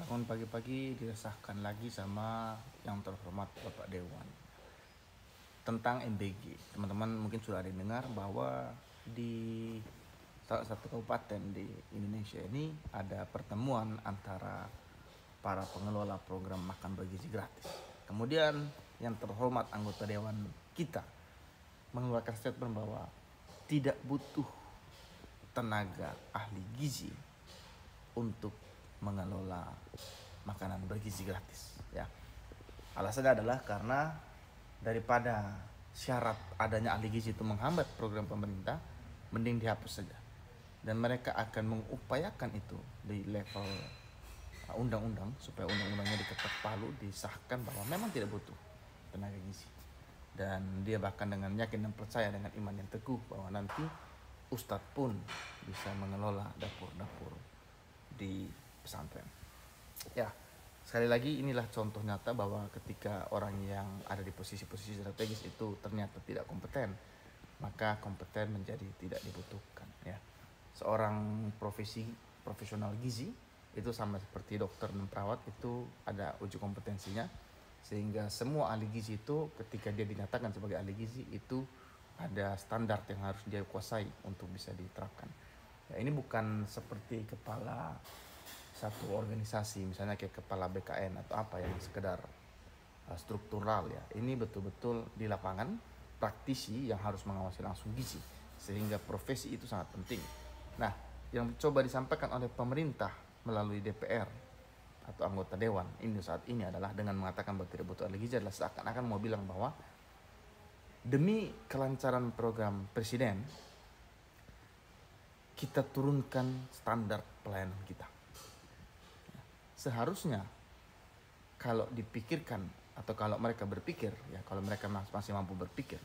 Bangun pagi-pagi diresahkan lagi sama yang terhormat Bapak Dewan tentang MBG. Teman-teman mungkin sudah ada yang dengar bahwa di salah satu kabupaten di Indonesia ini ada pertemuan antara para pengelola program makan bergizi gratis. Kemudian yang terhormat anggota dewan kita mengeluarkan statement bahwa tidak butuh tenaga ahli gizi untuk mengelola makanan bergizi gratis, ya. Alasannya adalah karena daripada syarat adanya ahli gizi itu menghambat program pemerintah, mending dihapus saja. Dan mereka akan mengupayakan itu di level undang-undang supaya undang-undangnya diketok palu, disahkan bahwa memang tidak butuh tenaga gizi. Dan dia bahkan dengan yakin dan percaya dengan iman yang teguh bahwa nanti Ustadz pun bisa mengelola dapur-dapur di pesantren. Ya, sekali lagi inilah contoh nyata bahwa ketika orang yang ada di posisi-posisi strategis itu ternyata tidak kompeten, maka kompeten menjadi tidak dibutuhkan, ya. Seorang profesional gizi itu sama seperti dokter dan perawat, itu ada uji kompetensinya, sehingga semua ahli gizi itu ketika dia dinyatakan sebagai ahli gizi itu ada standar yang harus dia kuasai untuk bisa diterapkan. Ya, ini bukan seperti kepala satu organisasi, misalnya kayak kepala BKN atau apa yang sekedar struktural, ya. Ini betul-betul di lapangan praktisi yang harus mengawasi langsung gizi, sehingga profesi itu sangat penting. Nah, yang coba disampaikan oleh pemerintah melalui DPR atau anggota dewan ini saat ini adalah dengan mengatakan bahwa tidak butuh ahli gizi adalah seakan-akan mau bilang bahwa demi kelancaran program presiden kita turunkan standar pelayanan kita. Seharusnya kalau dipikirkan atau kalau mereka berpikir, ya, kalau mereka masih mampu berpikir,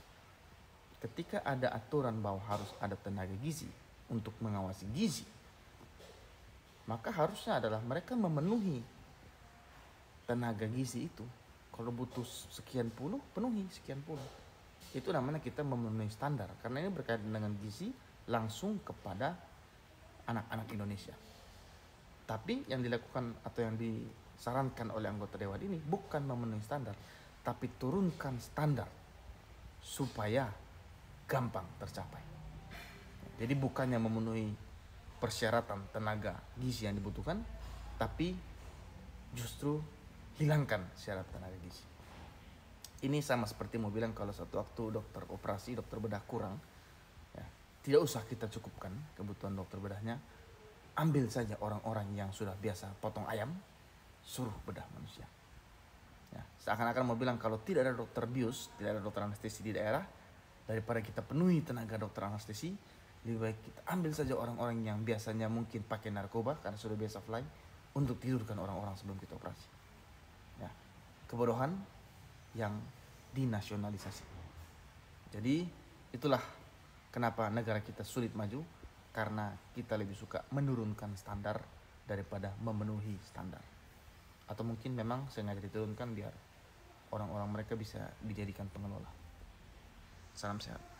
ketika ada aturan bahwa harus ada tenaga gizi untuk mengawasi gizi, maka harusnya adalah mereka memenuhi tenaga gizi itu. Kalau butuh sekian puluh, penuhi sekian puluh. Itu namanya kita memenuhi standar, karena ini berkaitan dengan gizi langsung kepada anak-anak Indonesia. Tapi yang dilakukan atau yang disarankan oleh anggota dewan ini bukan memenuhi standar, tapi turunkan standar supaya gampang tercapai. Jadi bukannya memenuhi persyaratan tenaga gizi yang dibutuhkan, tapi justru hilangkan syarat tenaga gizi. Ini sama seperti mau bilang kalau suatu waktu dokter operasi, dokter bedah kurang, ya, tidak usah kita cukupkan kebutuhan dokter bedahnya, ambil saja orang-orang yang sudah biasa potong ayam, suruh bedah manusia. Ya, seakan-akan mau bilang kalau tidak ada dokter bius, tidak ada dokter anestesi di daerah, daripada kita penuhi tenaga dokter anestesi, lebih baik kita ambil saja orang-orang yang biasanya mungkin pakai narkoba karena sudah biasa fly, untuk tidurkan orang-orang sebelum kita operasi. Ya, kebodohan yang dinasionalisasi. Jadi itulah kenapa negara kita sulit maju, karena kita lebih suka menurunkan standar daripada memenuhi standar. Atau mungkin memang sengaja diturunkan biar orang-orang mereka bisa dijadikan pengelola. Salam sehat.